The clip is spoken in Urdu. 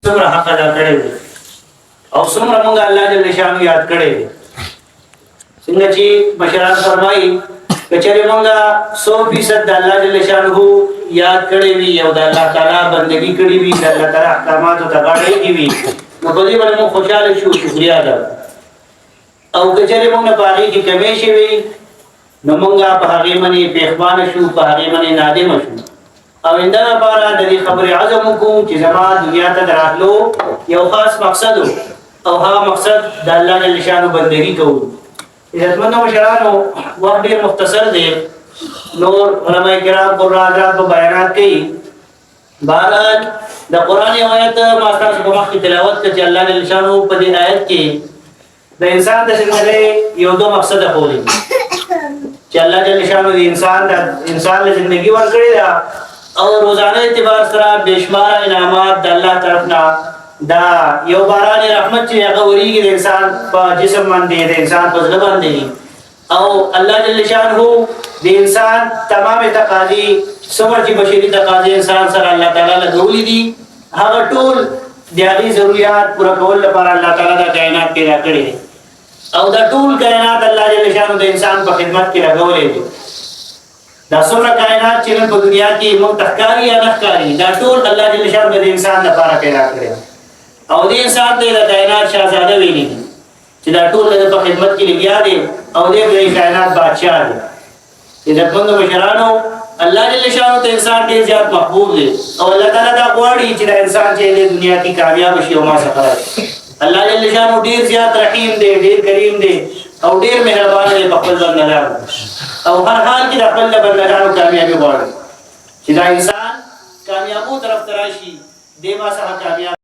څومره حق ادا کړی دی او څومره موږ الله جل شانو یاد کړی دی. څنګه چې مشران فرمایي که چېرې موږ 100% د الله جل شانو یاد کړی وي او د الله تعالی بندګي کړې وي، د الله تعالی احکاماتو ته غاړه ایښې وي، نو په دې باندې موږ خوشحاله شو، شکریا ادا کړو. او که چېرې موږ په هغې کې کمې شوې نو موږ په هغې باندې پښېمانه شو، په هغې باندې نادمه شو. او انده لپاره د دې خبرې عزم وکړو چې زما دنیا ته د راتلو یو خاص مقصد و او هغه مقصد د الله جل شانو بندګي کول. عزتمنو مشرانو، وخت ډېر مختصر دی، نور علماء کرام قرآن حضرات په بیانات کوي. بهرحال د قرآن یو آیت ما ستاسو په مخ کې تلاوت کړ چې الله جل شانو په دې آیت کې د انسان د زندګۍ یو دو مقصد ښودي چې الله جل شانو د انسان له زندګي ورکړې ده او روزانه اعتبار سره بشمار انعامات د الله طرف نه دا یو باران رحمت چې هغه ورېږي د انسان په جسم باندې، د انسان په زړه باندې، او الله جل شانه د انسان تمام تقاضي څومره چې بشري تقاضي انسان سره الله تعالی لګولي دي هغه ټول د هغې ضرورت پوره کولو لپاره الله تعالی دا کائنات پیدا کړي دي او دا ټول کائنات الله جل شانه د انسان په خدمت کې لګولي دي. دا څومره کائنات چې نن په دنیا کې موږ ته ښکاري یا نه ښکاري، دا ټول الله جل شانه د انسان لپاره پیدا کړي او د انسان ته د کائنات شهزاده ویلي دي چې دا ټول د په خدمت کې لګیا دي او د کائنات بادشاه دي. عزتمندو مشرانو، الله جل شانه ته انسان ډېر زیات محبوب دی او الله تعالی دا غواړي چې دا انسان چې د دنیا کې کامیاب شي او ما څخه راشي. الله جل شانه ډېر زیات رحیم دی، ډېر کریم دی او ډېر مهربان دی په خپل بندګانو او هر حال کې د خپل بندګانو کامیابي غواړي چې دا انسان کامیابو طرف ته راشي، دی ما څخه کامیاب